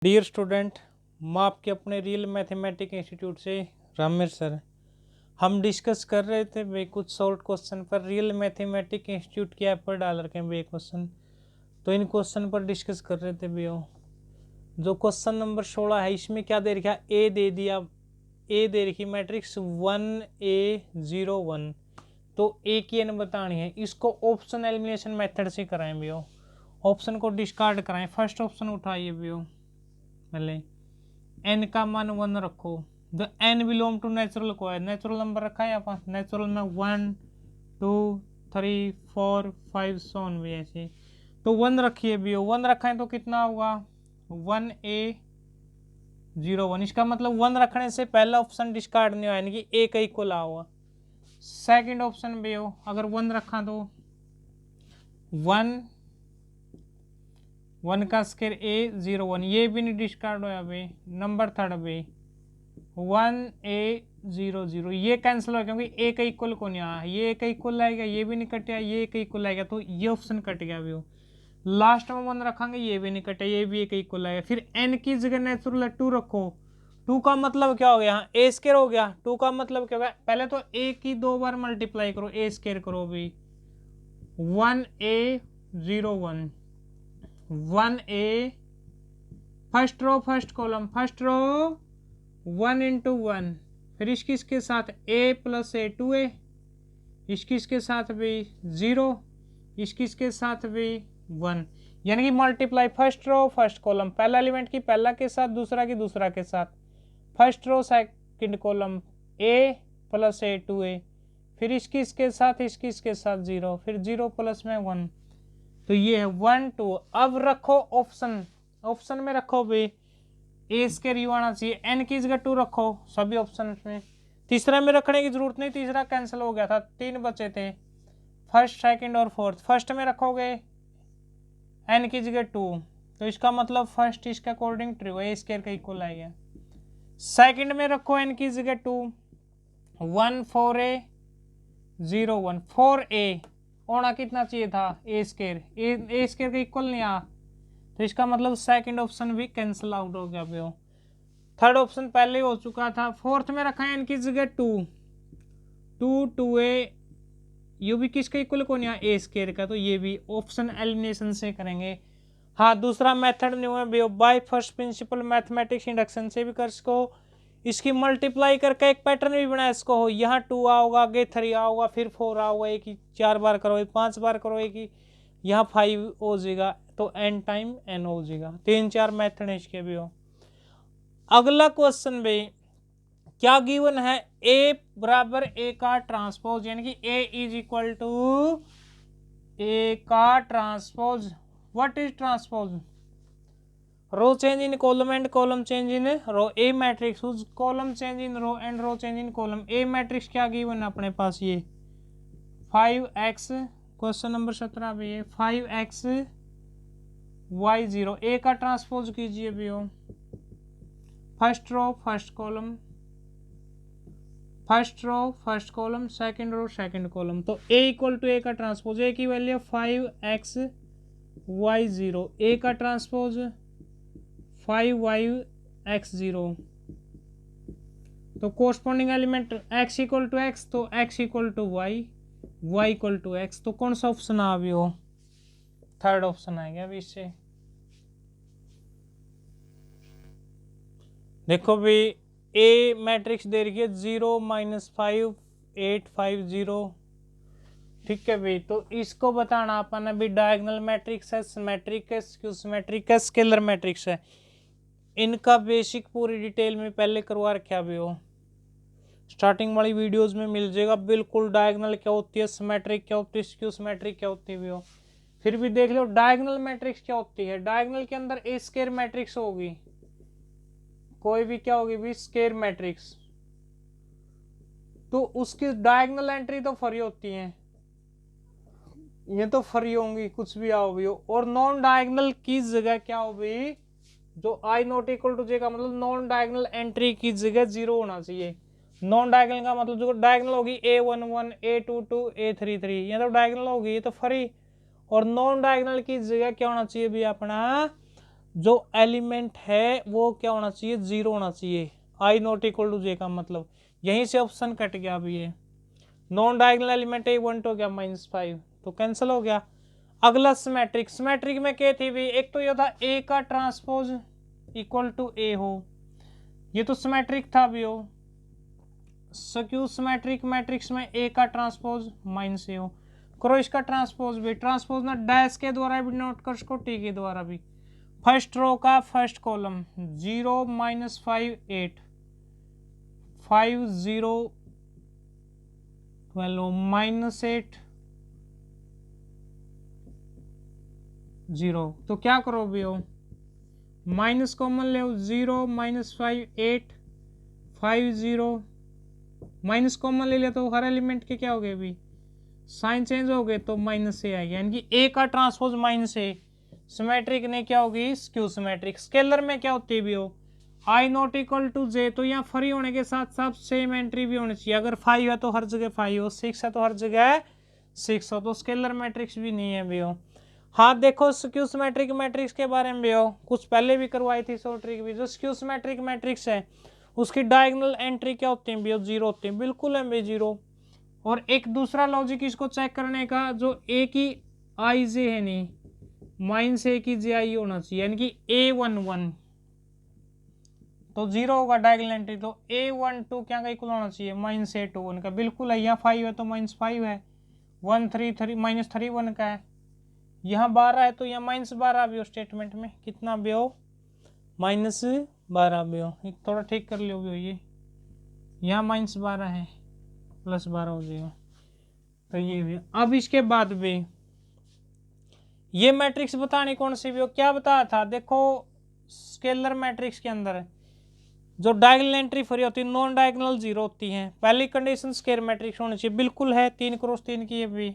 Dear student, मैं आपके अपने रियल मैथमेटिक्स इंस्टीट्यूट से रामेश सर। हम डिस्कस कर रहे थे भाई कुछ शॉर्ट क्वेश्चन पर। रियल मैथमेटिक्स इंस्टीट्यूट की ऐप पर डाल रखे हैं भाई क्वेश्चन, तो इन क्वेश्चन पर डिस्कस कर रहे थे भैया। जो क्वेश्चन नंबर 16 है इसमें क्या दे रखा, ए दे दिया, ए दे रखी मैट्रिक्स 1A01। तो ए की एन बतानी है, इसको ऑप्शन एलिमिनेशन मेथड से कराएं भैया। ऑप्शन को डिस्कार्ड कराएं। फर्स्ट ऑप्शन उठाइए भैया, पहले n का मान 1 रखो। The n belong to natural को है, नेचुरल नंबर रखा है यहाँ नेचुरल में 1 2 3 4 5 सोन भी ऐसे। तो 1 रखिए भी, 1 रखा है तो कितना होगा 1A01। इसका मतलब 1 रखने से पहला ऑप्शन डिस्कार्ड नहीं हुआ, यानी कि ए का इक्वल हुआ। सेकंड ऑप्शन भी हो, अगर 1 रखा तो 1 का स्क्वायर A01, ये भी नहीं डिस्कार्ड होया भाई। नंबर थर्ड भाई 1A00, ये कैंसिल हो क्योंकि ए का इक्वल को नहीं आया, ये का इक्वल आएगा, ये भी नहीं कटेगा, ये का इक्वल आएगा, तो ये ऑप्शन कट गया भी। लास्ट में 1 रखेंगे, ये भी नहीं कटेगा, ये भी ए का इक्वल आएगा। फिर n की जगह नेचुरल 2 रखो। 2 का मतलब क्या हो गया, यहाँ ए स्क्वायर हो गया। 2 का मतलब क्या हो गया, पहले तो ए की 2 बार मल्टीप्लाई करो, ए स्क्वायर करो भी 1A01 1A first row first column, first row 1 into 1, फिर इसके साथ a प्लस ए 2A, इसके साथ भी 0, इसके साथ भी 1, यानी कि multiply first row first column, पहला एलिमेंट की पहला के साथ, दूसरा की दूसरा के साथ, first row second column a plus A 2A, फिर इसके साथ 0, फिर 0 प्लस में 1, तो ये है 1 2। अब रखो ऑप्शन, ऑप्शन में रखो भी ए स्क्वायर यू आना चाहिए, एन की जगह 2 रखो सभी ऑप्शन में। तीसरा में रखने की जरूरत नहीं, तीसरा कैंसिल हो गया था, 3 बचे थे, फर्स्ट सेकंड और फोर्थ। फर्स्ट में रखोगे एन की जगह 2, तो इसका मतलब फर्स्ट इसके अकॉर्डिंग ट्रू है, ए स्क्वायर का इक्वल आएगा। सेकंड में रखो एन की जगह 2, 1 4A01, 4A होना कितना चाहिए था ए स्क्वायर, ए स्क्वायर का इक्वल नहीं आया, तो इसका मतलब सेकंड ऑप्शन भी कैंसिल आउट हो गया भैया। थर्ड ऑप्शन पहले ही हो चुका था। फोर्थ में रखा है इनकी जगह 2A, ये भी किसका इक्वल को नहीं आया, ए स्क्वायर का, तो ये भी ऑप्शन एलिमिनेशन से करेंगे। हाँ, दूसरा मेथड नहीं हुआ भैया, by first principle mathematics induction से भी कर सको, इसकी मल्टीप्लाई करके एक पैटर्न भी बना इसको हो। यहाँ 2 आओगा, आगे 3 आओगा, फिर 4 आओगा, एक ही 4 बार करो, 5 बार करो, एक ही यहाँ 5 हो जाएगा, तो n टाइम n हो जाएगा। 3-4 मेथड इसके भी हो। अगला क्वेश्चन भाई क्या गिवन है, a बराबर a का ट्रांसपोज, यानी कि a is equal to a का transpose. What is transpose, row change in column and column change in row, a matrix whose column change in row and row change in column. A matrix क्या given है अपने पास, ये 5x, question number 17 भी है 5xy0। ए का transpose कीजिए भी हो, first row first column, first row first column, second row second column, तो a इक्वल टू ए का ट्रांसपोज, ए की वैल्यू 5xy0, ए का ट्रांसपोज 5yx0, तो corresponding element x equal to x, तो x equal to y, y equal to x, तो कौन सा option आ भी हो, थर्ड ऑप्शन आएगा अभी इससे। देखो भी ए मैट्रिक्स दे रही है 0 -5 8 5 0, ठीक है भाई। तो इसको बताना अपन अभी डायगोनल मैट्रिक्स है, सिमेट्रिक है, स्क्यूसिमेट्रिक है, स्केलर मैट्रिक्स है। इनका बेसिक पूरी डिटेल में पहले करवा रखा भी हो, स्टार्टिंग वाली वीडियोस में मिल जाएगा बिल्कुल। डायगोनल क्या होती है, सिमेट्रिक क्या होती है, स्क्यूसिमेट्रिक क्या होती है भी हो। फिर भी देख लो डायगोनल मैट्रिक्स क्या होती है। डायगोनल के अंदर ए स्क्वायर मैट्रिक्स होगी, कोई भी क्या होगी भी स्क्वायर मैट्रिक्स, तो उसकी डायगोनल एंट्री तो फ्री होती है, ये तो फ्री होंगी कुछ भी आओ भी हो। और नॉन डायगोनल की जगह क्या हो भी, जो आई नॉट इक्वल टू जे का मतलब नॉन डायगोनल एंट्री की जगह 0 होना चाहिए। नॉन डायगोनल का मतलब जो डायगोनल होगी A11 A22 A33, ये तो डायगोनल होगी, ये तो फ्री। और नॉन डायगोनल की जगह क्या होना चाहिए भी अपना जो एलिमेंट है वो क्या होना चाहिए, 0 होना चाहिए। आई नॉट इक्वल टू जे का मतलब यहीं से ऑप्शन कट गया। अभी ये नॉन डायगोनल एलिमेंट है, 1 हो गया -5 तो कैंसिल हो गया। अगला सिमेट्रिक, सिमेट्रिक में क्या थी भी, एक तो ये था ए का ट्रांसपोज इक्वल टू ए हो, ये तो सिमेट्रिक था भी हो। स्क्यू सिमेट्रिक मैट्रिक्स में ए का ट्रांसपोज -ए हो, करो इसका ट्रांसपोज भी, ट्रांसपोज ना डैश के द्वारा भी नोट कर सको, टी के द्वारा भी। फर्स्ट रो का फर्स्ट कॉलम 0 -5 8 5 0 12 -8 0, तो क्या करो भी हो, माइनस कॉमन ले 0 -5 8 5 0, माइनस कॉमन ले लिया तो हर एलिमेंट के क्या हो गए भी साइन चेंज हो गए, तो माइनस ए आएगी, यानी कि ए का ट्रांसपोज -ए। सिमेट्रिक ने क्या होगी, स्क्यू सिमेट्रिक। स्केलर में क्या होती है भी हो, आई नॉट इक्वल टू जे, तो यहाँ फ्री होने के साथ साथ सेम एंट्री भी होनी चाहिए। अगर 5 है तो हर जगह 5 हो, 6 है तो हर जगह 6 हो, तो स्केलर मैट्रिक्स भी नहीं है भी हो। हाँ देखो स्क्यू सिमेट्रिक मैट्रिक्स के बारे में भी हो, कुछ पहले भी करवाई थी सो ट्रिक भी। जो स्क्यू सिमेट्रिक मैट्रिक्स है उसकी डायगोनल एंट्री क्या होती है भी, 0 होती है, बिल्कुल है भी 0। और एक दूसरा लॉजिक इसको चेक करने का, जो ए की आई जे है नहीं, -a की जे आई होना चाहिए, यानी कि A11 तो 0 होगा डायगोनल एंट्री, तो A12 क्या का इक्वल होना चाहिए, -a21 का, बिल्कुल है। यहाँ 5 है तो -5 है, 1 3 3 -3 1 का है। यहाँ 12 है तो यहाँ -12 भी हो, स्टेटमेंट में कितना भी हो, -12 भी हो, एक थोड़ा ठीक कर लो भी हो, ये यहाँ -12 है, +12 हो जाएगा, तो ये भी। अब इसके बाद भी ये मैट्रिक्स बतानी कौन सी भी हो, क्या बताया था देखो, स्केलर मैट्रिक्स के अंदर जो डायगोनल एंट्री फ्री होती है, नॉन डायगोनल 0 होती है। पहली कंडीशन स्केलर मैट्रिक्स होनी चाहिए, बिल्कुल है, 3 क्रॉस 3 की है भी,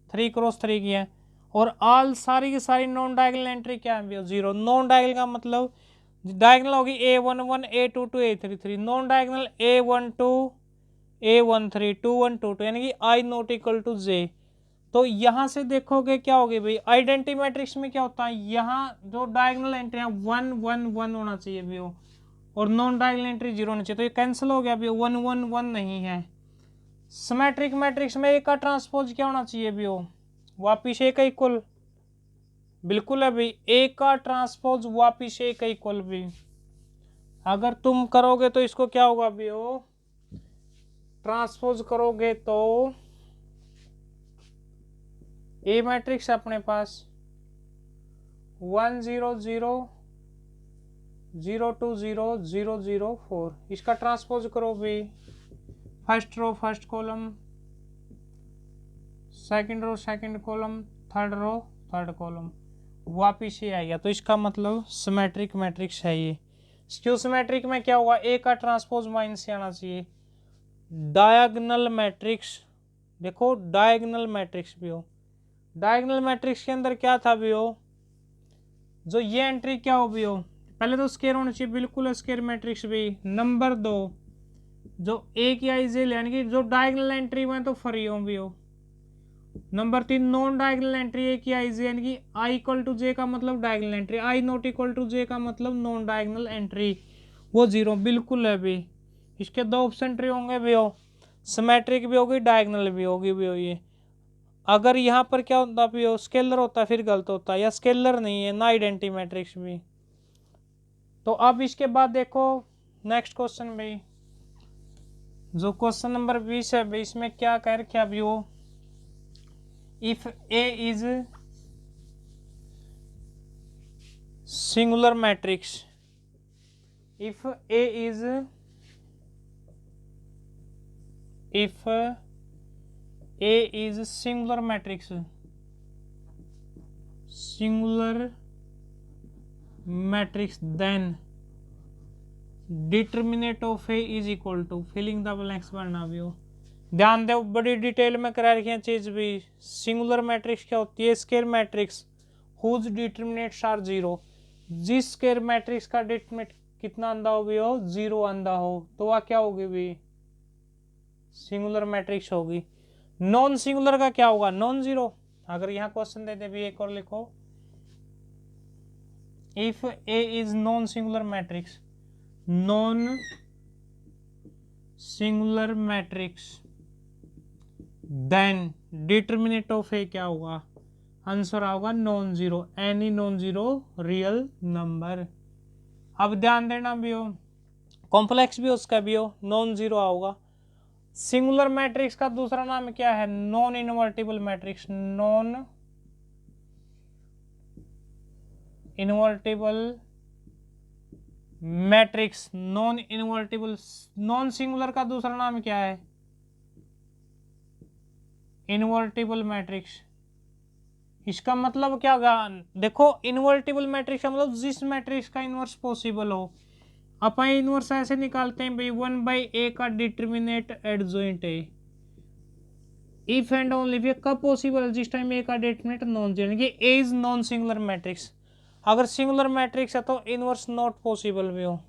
3 क्रॉस 3 की है। और ऑल सारी की सारी नॉन डायगोनल एंट्री क्या है, 0। नॉन डायगोनल का मतलब डायगोनल होगी A11 A22 A33, non diagonal A12 A13 21 22, यानी कि आई नॉट इक्वल टू जे। तो यहां से देखोगे क्या होगी भाई, आइडेंटिटी मैट्रिक्स में क्या होता है, यहाँ जो डायगोनल एंट्री है 1 1 1 होना चाहिए भी हो, और नॉन डायगोनल एंट्री 0 होनी चाहिए, तो ये कैंसिल हो गया भी, 1 1 1 नहीं है। सिमेट्रिक मैट्रिक्स में ए का ट्रांसपोज क्या होना चाहिए भी हो, वापिस ए का इक्वल, बिल्कुल है भाई, ए का ट्रांसपोज वापिस ए का इक्वल भी। अगर तुम करोगे तो इसको क्या होगा भी हो, ट्रांसपोज करोगे तो ए मैट्रिक्स अपने पास 1 0 0 0 2 0 0 0 4, इसका ट्रांसपोज करो भी, first row first column, second row second column, third row third column, वापिस ये आएगा, तो इसका मतलब सिमेट्रिक मैट्रिक्स है ये। स्क्यू सिमेट्रिक में क्या हुआ, ए का ट्रांसपोज माइनस से आना चाहिए। डायगोनल मैट्रिक्स, देखो डायगोनल मैट्रिक्स भी हो, डायगोनल मैट्रिक्स के अंदर क्या था भी हो, जो ये एंट्री क्या हो भी हो, पहले तो स्केयर होना चाहिए, बिल्कुल स्केयर मैट्रिक्स भी। नंबर 2 जो ए की आई जे यानी कि जो डायगोनल एंट्री में तो फ्री हो भी हो। नंबर 3 नॉन डायगोनल एंट्री ए की आई जे, यानी कि आई इक्वल टू जे का मतलब diagonal entry, I not equal to J का मतलब नॉन डायगोनल एंट्री, वो 0 बिल्कुल है भी। इसके 2 ऑप्शन ट्री होंगे भी हो, सिमेट्रिक भी होगी डायगोनल भी होगी भी हो। ये अगर यहाँ पर क्या होता भी हो, स्केलर होता फिर गलत होता, या स्केलर नहीं है ना आइडेंटिटी मैट्रिक्स भी। तो अब इसके बाद देखो नेक्स्ट क्वेश्चन भाई, जो क्वेश्चन नंबर 20 है भाई, इसमें क्या कह रखा भी हो, if A is singular matrix, if A is singular matrix, singular matrix then determinant of A is equal to, filling the blanks भरना भी हो। ध्यान दो बड़ी डिटेल में करा रखी है चीज भी। सिंगुलर मैट्रिक्स क्या होती है, square matrix whose determinants are 0, जिस स्केयर मैट्रिक्स का डिटर्मिनेट कितना अंधा हो भी हो, 0 अंधा हो, तो वह क्या होगी भी, सिंगुलर मैट्रिक्स होगी। नॉन सिंगुलर का क्या होगा, नॉन 0। अगर यहाँ क्वेश्चन देते भी एक और लिखो, if A is non singular matrix, non singular matrix, then determinant of A क्या होगा, आंसर होगा non zero, any non zero real number. अब ध्यान देना भी हो, कॉम्प्लेक्स भी उसका भी हो, नॉन जीरो आओगा। सिंगुलर मैट्रिक्स का दूसरा नाम क्या है, non invertible matrix, non invertible matrix, non invertible. Non singular का दूसरा नाम क्या है, इनवर्टिबल मैट्रिक्स। इसका मतलब क्या होगा, देखो इनवर्टिबल मैट्रिक्स का मतलब जिस मैट्रिक्स का इनवर्स पॉसिबल हो। अपन इनवर्स ऐसे निकालते हैं भाई, 1/a का डिटर्मिनेंट एडजॉइंट है, इफ एंड ओनली इफ, कब पॉसिबल, जिस टाइम ए का डिटर्मिनेंट नॉन जीरो, यानी कि ए इज नॉन सिंगुलर मैट्रिक्स। अगर सिंगुलर मैट्रिक्स है तो इनवर्स नॉट पॉसिबल भी हो।